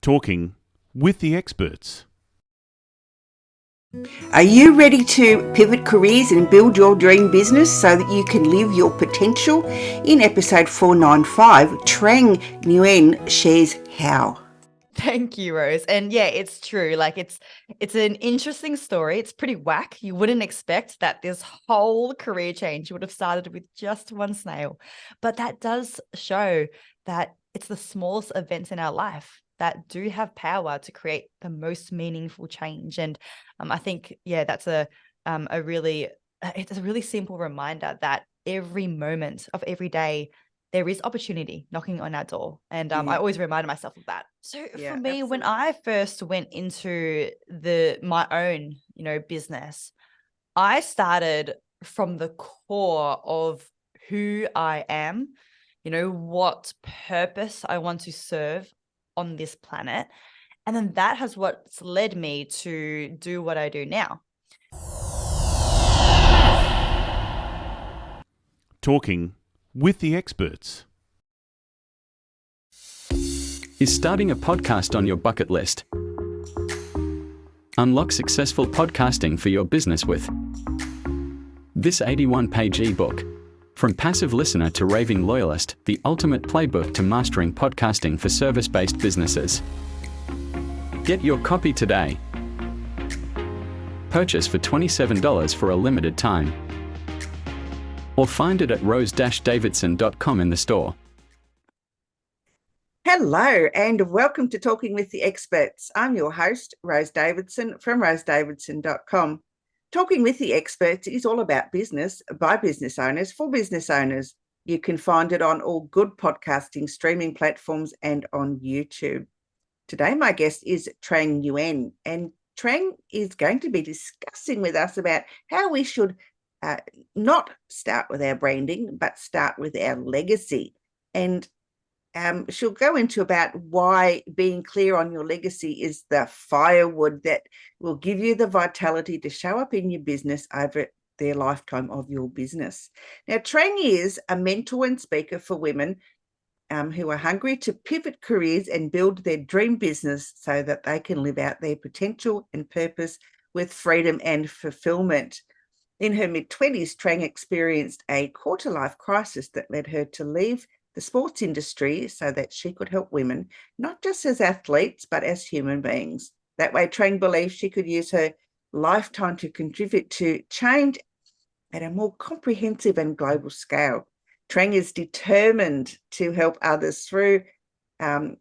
Talking with the experts. Are you ready to pivot careers and build your dream business so that you can live your potential? In episode 495, Trang Nguyen shares how. Thank you, Rose. And yeah, it's true. Like it's an interesting story. It's pretty whack. You wouldn't expect that this whole career change would have started with just one snail. But that does show that it's the smallest events in our life that do have power to create the most meaningful change. And I think, yeah, that's it's a really simple reminder that every moment of every day, there is opportunity knocking on our door. And I always remind myself of that. So for me, when I first went into my own, business, I started from the core of who I am, what purpose I want to serve on this planet. And then that has what's led me to do what I do now. Talking with the experts. Is starting a podcast on your bucket list? Unlock successful podcasting for your business with this 81-page ebook. From passive listener to raving loyalist, the ultimate playbook to mastering podcasting for service-based businesses. Get your copy today. Purchase for $27 for a limited time. Or find it at rose-davidson.com in the store. Hello and welcome to Talking with the Experts. I'm your host, Rose Davidson from rosedavidson.com. Talking with the Experts is all about business by business owners for business owners. You can find it on all good podcasting streaming platforms and on YouTube. Today, my guest is Trang Nguyen, and Trang is going to be discussing with us about how we should not start with our branding, but start with our legacy. And she'll go into about why being clear on your legacy is the firewood that will give you the vitality to show up in your business over the lifetime of your business. Now, Trang is a mentor and speaker for women who are hungry to pivot careers and build their dream business so that they can live out their potential and purpose with freedom and fulfillment. In her mid-20s, Trang experienced a quarter-life crisis that led her to leave the sports industry so that she could help women, not just as athletes, but as human beings. That way, Trang believed she could use her lifetime to contribute to change at a more comprehensive and global scale. Trang is determined to help others through and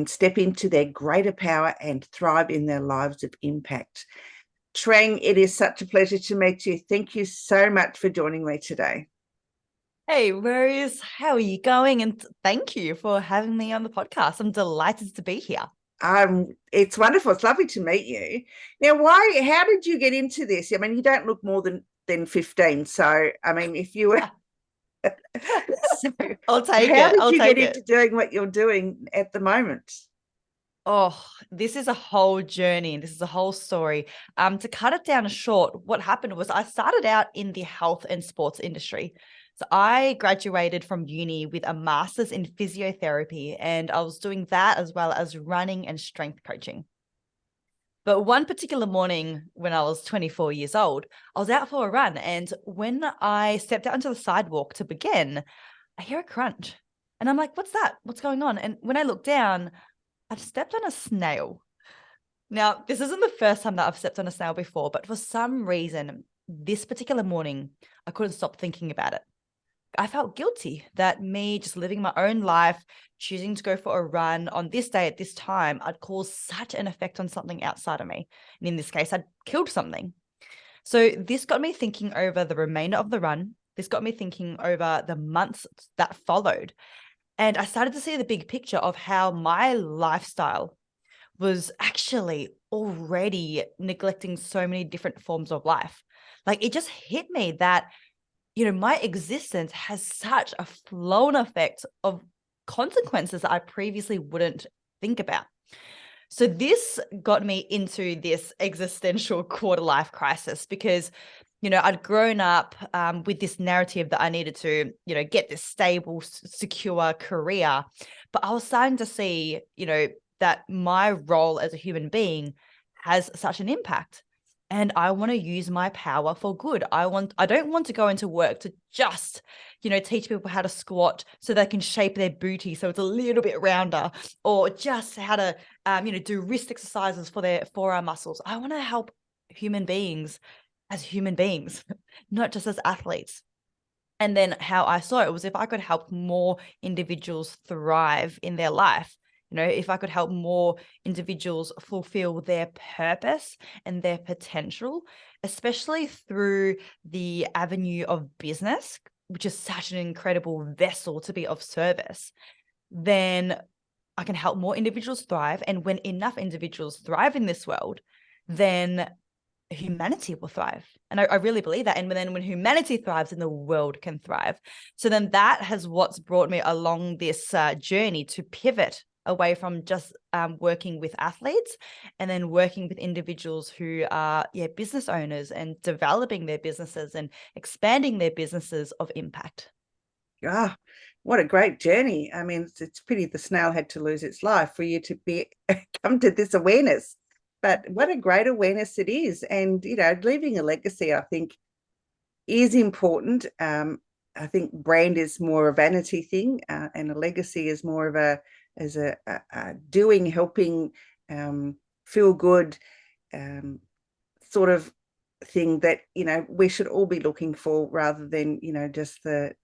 step into their greater power and thrive in their lives of impact. Trang, it is such a pleasure to meet you. Thank you so much for joining me today. Hey, Rose, how are you going? And thank you for having me on the podcast. I'm delighted to be here. It's wonderful. It's lovely to meet you. Now, how did you get into this? I mean, you don't look more than 15. So, I mean, if you were... I'll take it. How did you get into doing what you're doing at the moment? Oh, this is a whole journey. This is a whole story. To cut it down short, what happened was I started out in the health and sports industry. So I graduated from uni with a master's in physiotherapy, and I was doing that as well as running and strength coaching. But one particular morning when I was 24 years old, I was out for a run. And when I stepped out onto the sidewalk to begin, I hear a crunch. And I'm like, what's that? What's going on? And when I look down, I've stepped on a snail. Now, this isn't the first time that I've stepped on a snail before, but for some reason, this particular morning, I couldn't stop thinking about it. I felt guilty that me just living my own life, choosing to go for a run on this day at this time, I'd caused such an effect on something outside of me. And in this case, I'd killed something. So this got me thinking over the remainder of the run. This got me thinking over the months that followed. And I started to see the big picture of how my lifestyle was actually already neglecting so many different forms of life. Like it just hit me that my existence has such a flow-on effect of consequences that I previously wouldn't think about. So this got me into this existential quarter life crisis because, I'd grown up with this narrative that I needed to, get this stable, secure career. But I was starting to see, that my role as a human being has such an impact. And I want to use my power for good. I don't want to go into work to just, teach people how to squat so they can shape their booty so it's a little bit rounder, or just how to, do wrist exercises for their forearm muscles. I want to help human beings as human beings, not just as athletes. And then how I saw it was, if I could help more individuals thrive in their life, if I could help more individuals fulfill their purpose and their potential, especially through the avenue of business, which is such an incredible vessel to be of service, then I can help more individuals thrive. And when enough individuals thrive in this world, then humanity will thrive. And I really believe that. And then when humanity thrives, then the world can thrive. So then that has what's brought me along this journey to pivot away from just working with athletes, and then working with individuals who are business owners and developing their businesses and expanding their businesses of impact. Ah, what a great journey. I mean, it's pity the snail had to lose its life for you to come to this awareness. But what a great awareness it is. And, leaving a legacy, I think, is important. I think brand is more a vanity thing, and a legacy is more of a doing, helping, feel good sort of thing that, we should all be looking for, rather than, just the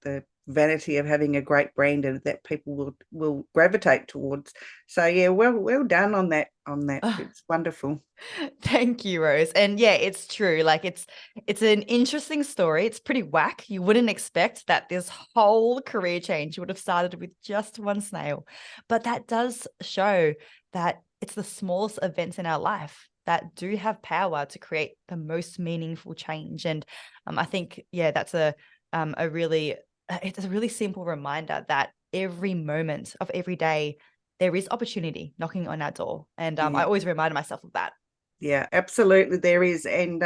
vanity of having a great brand and that people will gravitate towards. So well done on that. It's wonderful. Thank you, Rose. And it's true. Like it's an interesting story. It's pretty whack. You wouldn't expect that this whole career change would have started with just one snail, but that does show that it's the smallest events in our life that do have power to create the most meaningful change. And I think that's it's a really simple reminder that every moment of every day, there is opportunity knocking on our door. And I always remind myself of that. Yeah, absolutely there is. And,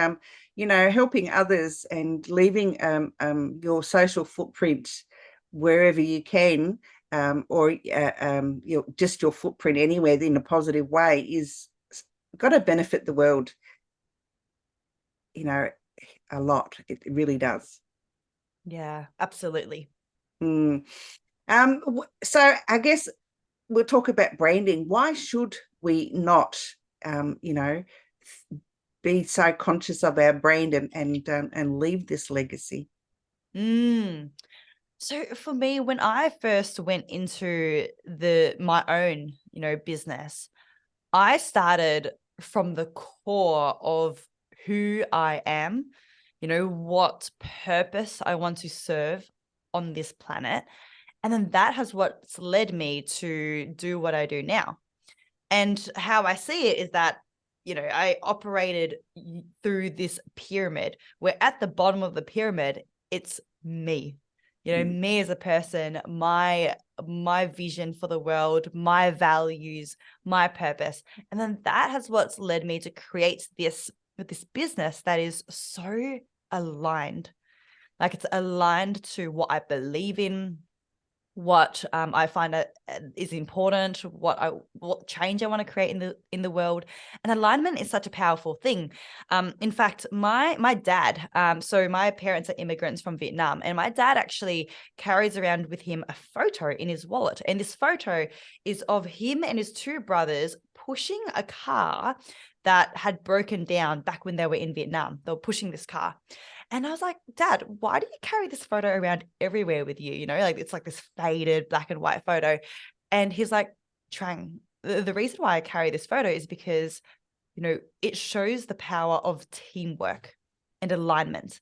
helping others and leaving your social footprint wherever you can, or just your footprint anywhere in a positive way, is got to benefit the world, a lot. It really does. Yeah, absolutely. So I guess we'll talk about branding. Why should we not, be so conscious of our brand and leave this legacy? So for me, when I first went into my own, business, I started from the core of who I am, what purpose I want to serve on this planet. And then that has what's led me to do what I do now. And how I see it is that, I operated through this pyramid where at the bottom of the pyramid, it's me, me as a person, my vision for the world, my values, my purpose. And then that has what's led me to create this business that is so aligned. Like it's aligned to what I believe in, what I find is important, what change I want to create in the world. And alignment is such a powerful thing. In fact, my dad, so my parents are immigrants from Vietnam, and my dad actually carries around with him a photo in his wallet. And this photo is of him and his two brothers pushing a car that had broken down back when they were in Vietnam. They were pushing this car. And I was like, Dad, why do you carry this photo around everywhere with you? Like it's like this faded black and white photo. And he's like, Trang, the reason why I carry this photo is because, it shows the power of teamwork and alignment.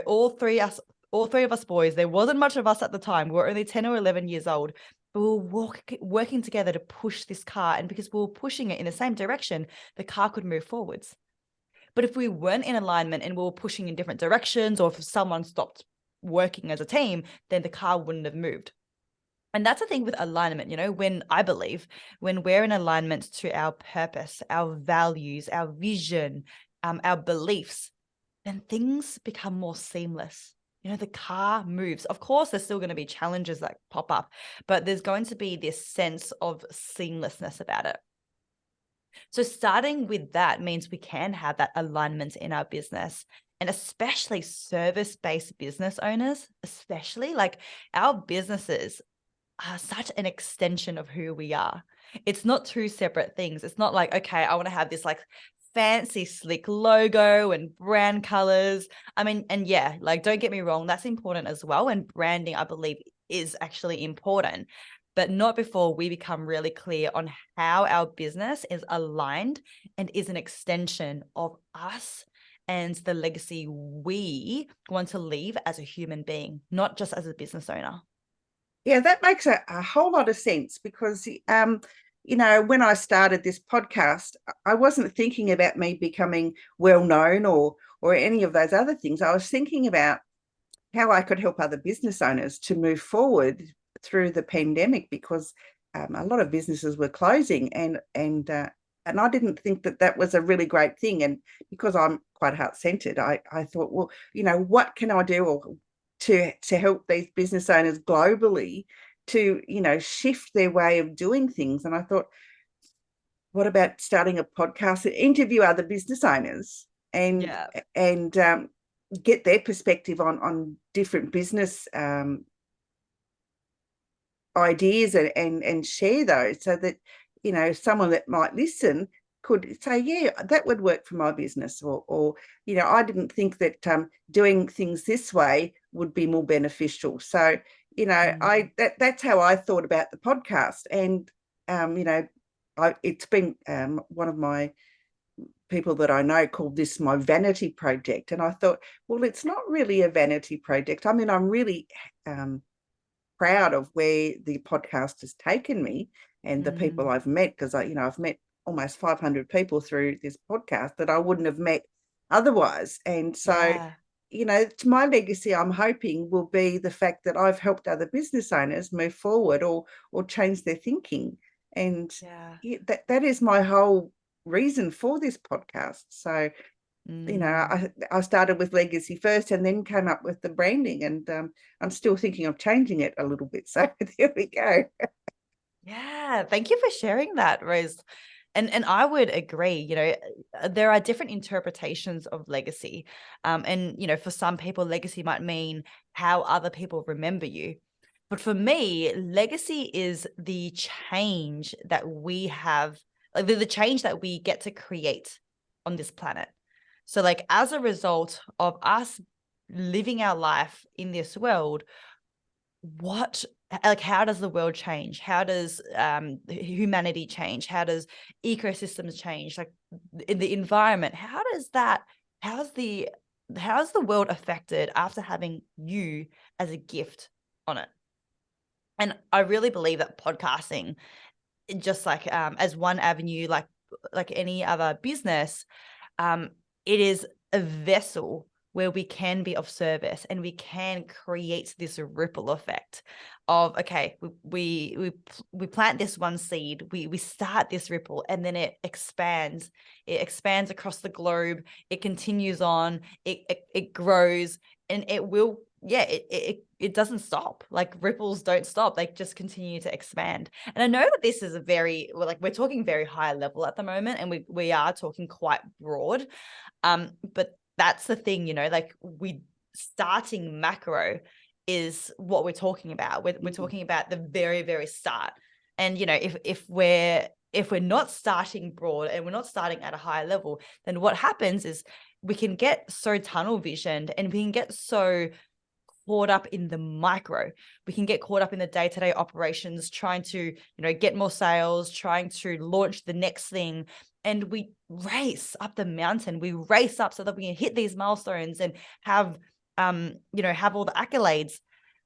All three of us boys, there wasn't much of us at the time. We were only 10 or 11 years old. But we were working together to push this car. And because we were pushing it in the same direction, the car could move forwards. But if we weren't in alignment and we were pushing in different directions, or if someone stopped working as a team, then the car wouldn't have moved. And that's the thing with alignment, when we're in alignment to our purpose, our values, our vision, our beliefs, then things become more seamless. The car moves. Of course, there's still going to be challenges that pop up, but there's going to be this sense of seamlessness about it. So starting with that means we can have that alignment in our business, and especially service-based business owners, especially like our businesses are such an extension of who we are. It's not two separate things. It's not like, okay, I want to have this like fancy, slick logo and brand colors. I mean, and yeah, like don't get me wrong, that's important as well. And branding, I believe, is actually important, but not before we become really clear on how our business is aligned and is an extension of us and the legacy we want to leave as a human being, not just as a business owner. Yeah, that makes a whole lot of sense because, when I started this podcast, I wasn't thinking about me becoming well known or any of those other things. I was thinking about how I could help other business owners to move forward through the pandemic because a lot of businesses were closing, and I didn't think that was a really great thing. And because I'm quite heart-centered, I thought, well, what can I do to help these business owners globally to shift their way of doing things? And I thought, what about starting a podcast and interview other business owners and get their perspective on different business ideas and share those, so that someone that might listen could say, yeah, that would work for my business, or I didn't think that doing things this way would be more beneficial. So that's how I thought about the podcast. And it's been one of my people that I know called this my vanity project, and I thought, well, it's not really a vanity project. I mean, I'm really proud of where the podcast has taken me and the people I've met, because I've met almost 500 people through this podcast that I wouldn't have met otherwise. And so my legacy, I'm hoping, will be the fact that I've helped other business owners move forward or change their thinking. And that is my whole reason for this podcast. So I started with legacy first and then came up with the branding, and I'm still thinking of changing it a little bit. So there we go. Yeah, thank you for sharing that, Rose. And I would agree, there are different interpretations of legacy. And, for some people, legacy might mean how other people remember you. But for me, legacy is the change that we have, like the change that we get to create on this planet. So like as a result of us living our life in this world, how does the world change? How does humanity change? How does ecosystems change? Like in the environment, how's the world affected after having you as a gift on it? And I really believe that podcasting, just like as one avenue, like any other business, it is a vessel where we can be of service and we can create this ripple effect of, okay, we plant this one seed, we start this ripple, and then it expands across the globe. It continues on, it grows, and it will, it doesn't stop. Like ripples don't stop, they just continue to expand. And I know that this is we're talking very high level at the moment, and we are talking quite broad, but that's the thing, like starting macro is what we're talking about. We're talking about the very, very start. And, if we're not starting broad and we're not starting at a high level, then what happens is we can get so tunnel visioned and we can get so caught up in the micro. We can get caught up in the day-to-day operations, trying to, get more sales, trying to launch the next thing. And we race up the mountain. We race up so that we can hit these milestones and have all the accolades.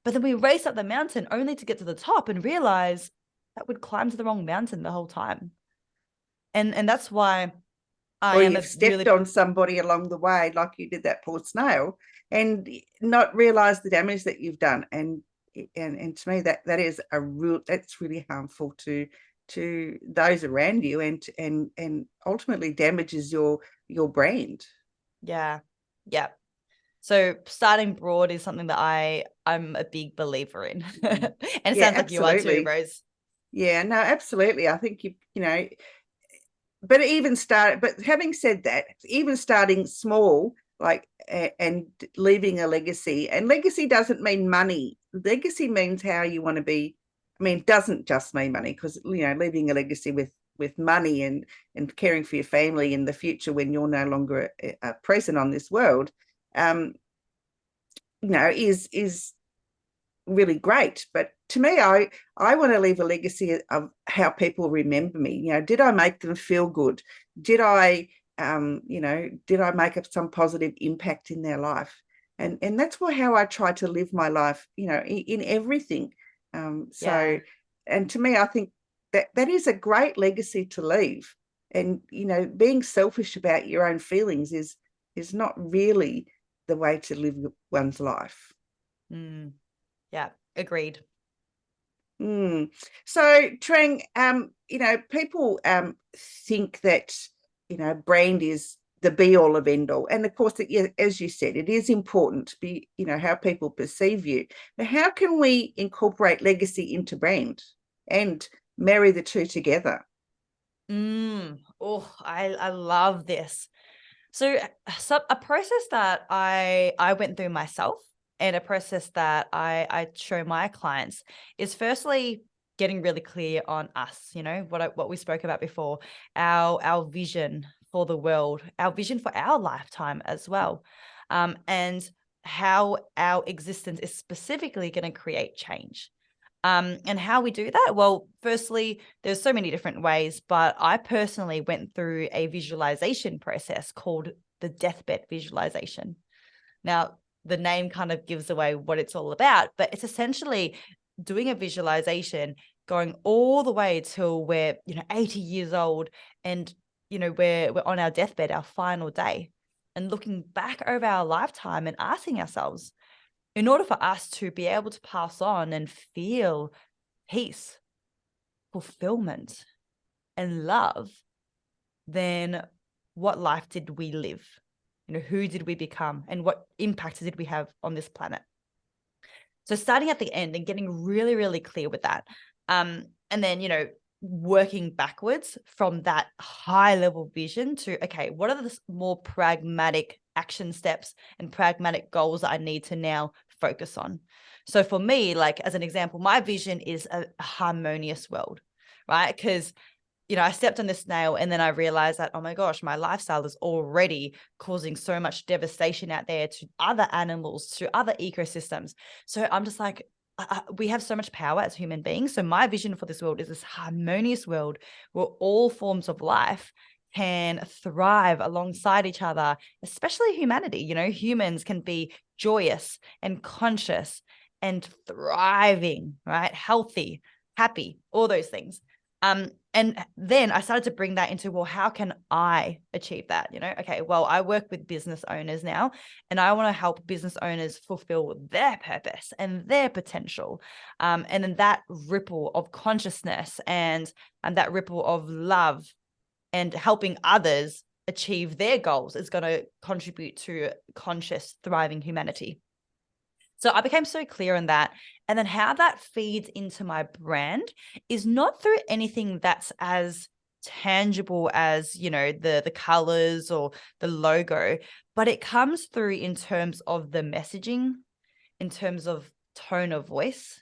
But then we race up the mountain only to get to the top and realize that we'd climbed the wrong mountain the whole time. And that's why you've stepped on somebody along the way, like you did that poor snail, and not realize the damage that you've done. And to me, that is that's really harmful to those around you, and ultimately damages your brand. Yeah. So starting broad is something that I'm a big believer in. And it sounds like you are too, Rose. Yeah, no, absolutely. I think but having said that, even starting small, like, and leaving a legacy, and legacy doesn't mean money. Legacy means how you want to be. I mean, it doesn't just mean money, because, leaving a legacy with money and caring for your family in the future when you're no longer present on this world, is really great. But to me, I want to leave a legacy of how people remember me. Did I make them feel good? Did I make some positive impact in their life? And that's how I try to live my life, in everything. And to me, I think that is a great legacy to leave. And, being selfish about your own feelings is not really the way to live one's life. Yeah, agreed. So, Trang, people think that, brand is the be all of end all. And of course, as you said, it is important to be, how people perceive you. But how can we incorporate legacy into brand and marry the two together? Oh, I love this. So a process that I went through myself, and a process that I show my clients, is firstly getting really clear on us, what we spoke about before, our vision for the world, our vision for our lifetime as well, and how our existence is specifically going to create change. And how we do that? Well, firstly, there's so many different ways, but I personally went through a visualization process called the Deathbed Visualization. Now, the name kind of gives away what it's all about, but it's essentially doing a visualization going all the way till we're, 80 years old, and, we're on our deathbed, our final day, and looking back over our lifetime and asking ourselves, in order for us to be able to pass on and feel peace, fulfillment, and love, then what life did we live? Who did we become, and what impact did we have on this planet? So starting at the end and getting really, really clear with that. And then, working backwards from that high level vision to, okay, what are the more pragmatic action steps and pragmatic goals that I need to now focus on? So for me, like, as an example, my vision is a harmonious world, right? Because I stepped on this snail, and then I realized that, oh my gosh, my lifestyle is already causing so much devastation out there to other animals, to other ecosystems. So I'm just like, we have so much power as human beings. So my vision for this world is this harmonious world where all forms of life can thrive alongside each other, especially humanity. Humans can be joyous and conscious and thriving, right? Healthy, happy, all those things. And then I started to bring that into, well, how can I achieve that? Okay, well, I work with business owners now, and I want to help business owners fulfill their purpose and their potential. And then that ripple of consciousness and that ripple of love and helping others achieve their goals is going to contribute to conscious, thriving humanity. So I became so clear on that. And then how that feeds into my brand is not through anything that's as tangible as, the colors or the logo, but it comes through in terms of the messaging, in terms of tone of voice,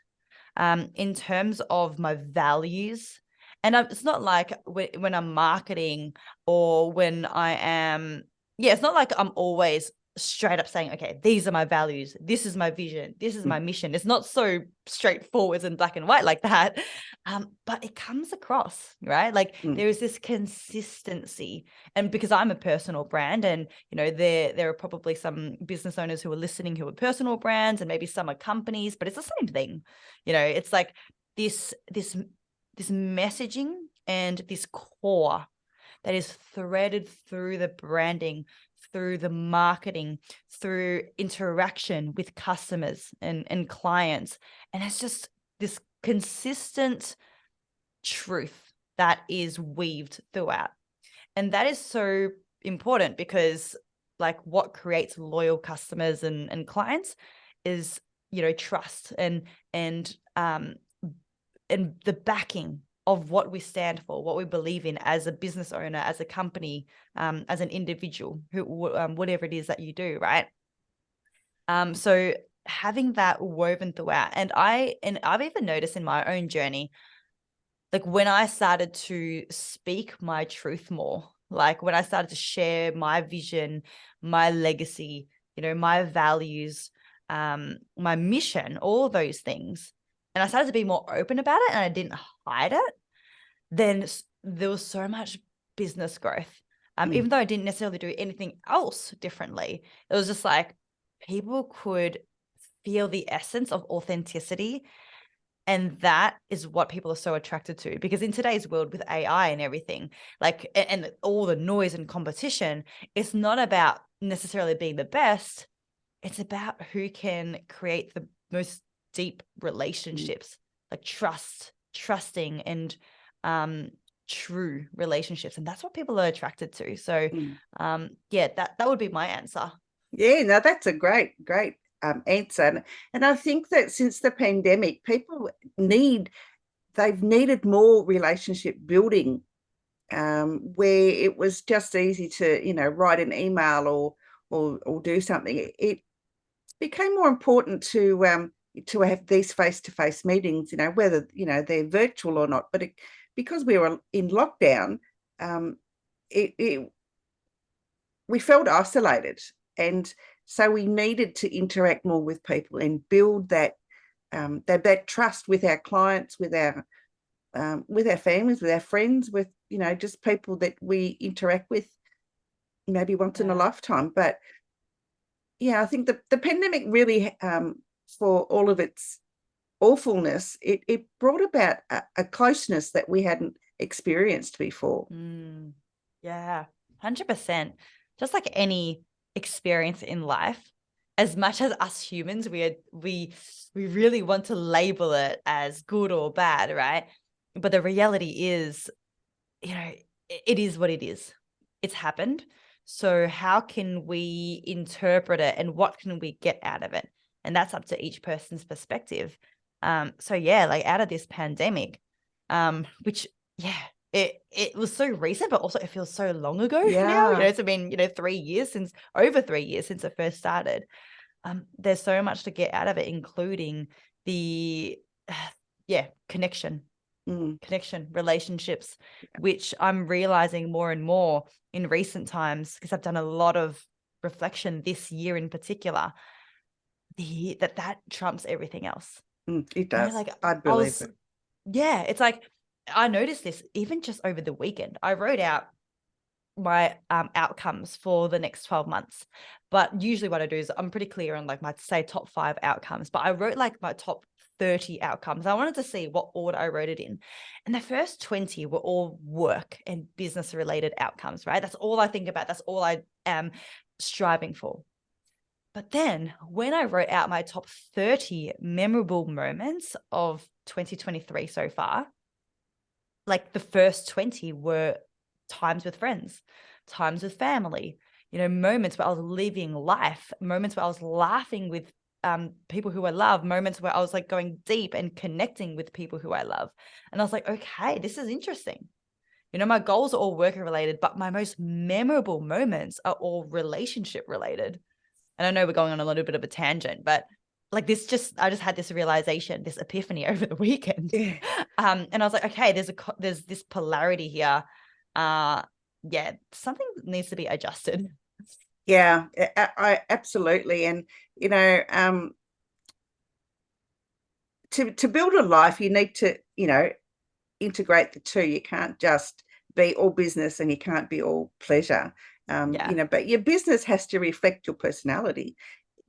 in terms of my values. And it's not like when I'm marketing or when I am, it's not like I'm always straight up saying, okay, these are my values, this is my vision, this is my mission. It's not so straightforward and black and white like that, but it comes across, right? Like there is this consistency. And because I'm a personal brand, and there are probably some business owners who are listening who are personal brands, and maybe some are companies, but it's the same thing. It's like this messaging and this core that is threaded through the branding, through the marketing, through interaction with customers and clients. And it's just this consistent truth that is weaved throughout. And that is so important because, like, what creates loyal customers and clients is, trust and the backing of what we stand for, what we believe in as a business owner, as a company, as an individual, whatever it is that you do, right? So having that woven throughout, and I've even noticed in my own journey, like when I started to speak my truth more, like when I started to share my vision, my legacy, my values, my mission, all those things, and I started to be more open about it and I didn't hide it, then there was so much business growth. Even though I didn't necessarily do anything else differently, it was just like people could feel the essence of authenticity. And that is what people are so attracted to, because in today's world with AI and everything, like, and all the noise and competition, it's not about necessarily being the best. It's about who can create the most deep relationships, like trusting and true relationships. And that's what people are attracted to. So yeah, that would be my answer. Yeah, no, that's a great answer. And I think that since the pandemic, people they've needed more relationship building, where it was just easy to, write an email or do something. It became more important to have these face-to-face meetings, whether, they're virtual or not. But because we were in lockdown, we felt isolated. And so we needed to interact more with people and build that trust with our clients, with our families, with our friends, with, just people that we interact with maybe once in a lifetime. But yeah, I think the pandemic really, for all of its awfulness, it brought about a closeness that we hadn't experienced before. Yeah, 100%. Just like any experience in life, as much as us humans, we really want to label it as good or bad, right? But the reality is, it is what it is. It's happened. So how can we interpret it and what can we get out of it? And that's up to each person's perspective. So yeah, like out of this pandemic, which it was so recent, but also it feels so long ago now. It's been, over 3 years since it first started. There's so much to get out of it, including the connection, relationships, which I'm realizing more and more in recent times, because I've done a lot of reflection this year in particular, that trumps everything else. It does. I believe it. Yeah, it's like I noticed this even just over the weekend. I wrote out my outcomes for the next 12 months. But usually what I do is I'm pretty clear on like my, say, top 5 outcomes, but I wrote like my top 30 outcomes. I wanted to see what order I wrote it in. And the first 20 were all work and business related outcomes, right? That's all I think about. That's all I am striving for. But then when I wrote out my top 30 memorable moments of 2023 so far, like the first 20 were times with friends, times with family, moments where I was living life, moments where I was laughing with people who I love, moments where I was like going deep and connecting with people who I love. And I was like, okay, this is interesting. My goals are all work related, but my most memorable moments are all relationship related. And I know we're going on a little bit of a tangent, but like I just had this realization, this epiphany over the weekend. Yeah. And I was like, okay, there's this polarity here. Something needs to be adjusted. Yeah, I absolutely. And, to build a life, you need to, integrate the two. You can't just be all business and you can't be all pleasure. But your business has to reflect your personality,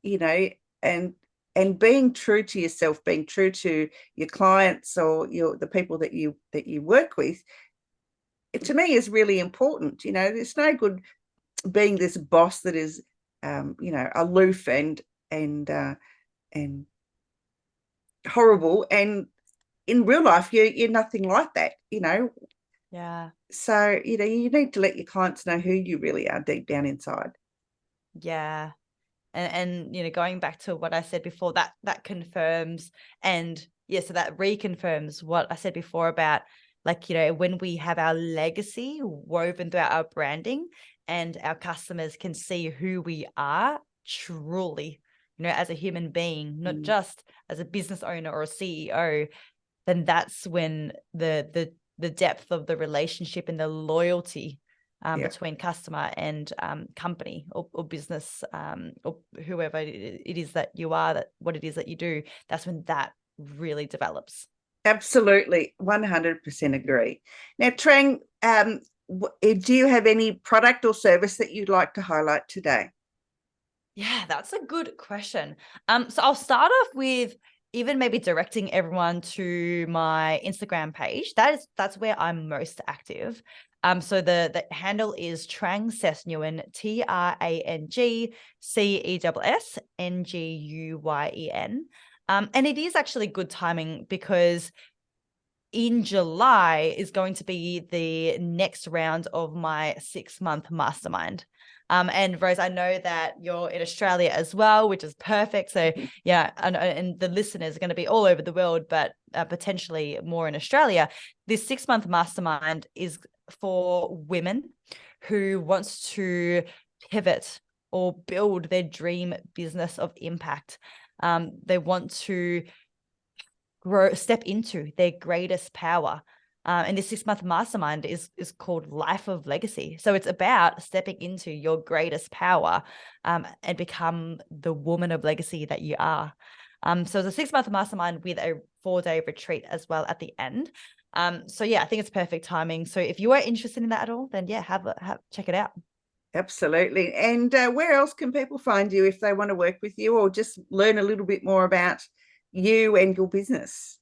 and being true to yourself, being true to your clients or the people that you work with, to me is really important. It's no good being this boss that is, aloof and horrible, and in real life you're nothing like that. Yeah. So you need to let your clients know who you really are deep down inside. Yeah. And going back to what I said before, that confirms, and so that reconfirms what I said before about Like, when we have our legacy woven throughout our branding and our customers can see who we are truly, as a human being, not just as a business owner or a CEO, then that's when the depth of the relationship and the loyalty between customer and company or business or whoever it is that you are, what it is that you do, that's when that really develops. Absolutely, 100% agree. Now, Trang, do you have any product or service that you'd like to highlight today? Yeah, that's a good question. So I'll start off with even maybe directing everyone to my Instagram page. That's where I'm most active. So the handle is Trang Nguyen, TrangCessNguyen. And it is actually good timing because in July is going to be the next round of my 6-month mastermind. And Rose, I know that you're in Australia as well, which is perfect. So yeah, and the listeners are going to be all over the world, but potentially more in Australia. This 6-month mastermind is for women who wants to pivot or build their dream business of impact. They want to step into their greatest power. And this 6-month mastermind is called Life of Legacy. So it's about stepping into your greatest power and become the woman of legacy that you are. So it's a 6-month mastermind with a 4-day retreat as well at the end. So yeah, I think it's perfect timing. So if you are interested in that at all, then yeah, check it out. Absolutely. And where else can people find you if they want to work with you or just learn a little bit more about you and your business?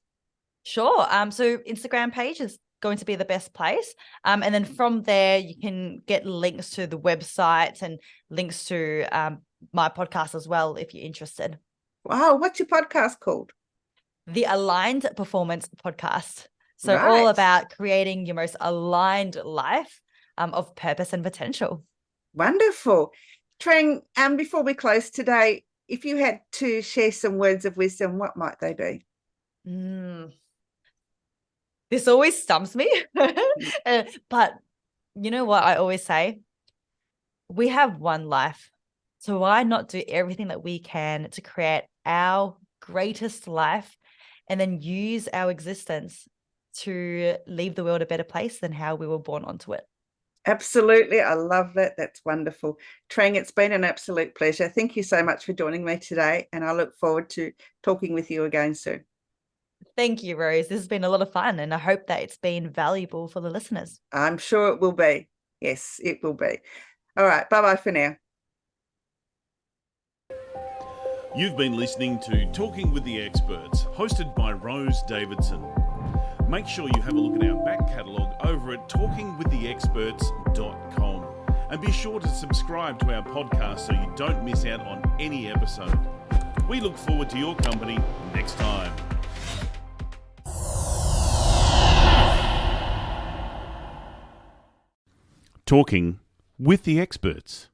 Sure. So Instagram page is going to be the best place. And then from there, you can get links to the website and links to my podcast as well, if you're interested. Wow. What's your podcast called? The Aligned Performance Podcast. So Right. all about creating your most aligned life of purpose and potential. Wonderful. Trang, before we close today, if you had to share some words of wisdom, what might they be? This always stumps me. But you know what I always say? We have one life. So why not do everything that we can to create our greatest life and then use our existence to leave the world a better place than how we were born onto it? Absolutely. I love that. That's wonderful. Trang, it's been an absolute pleasure. Thank you so much for joining me today. And I look forward to talking with you again soon. Thank you, Rose. This has been a lot of fun, and I hope that it's been valuable for the listeners. I'm sure it will be. Yes, it will be. All right. Bye-bye for now. You've been listening to Talking with the Experts, hosted by Rose Davidson. Make sure you have a look at our back catalogue over at talkingwiththeexperts.com and be sure to subscribe to our podcast so you don't miss out on any episode. We look forward to your company next time. Talking with the Experts.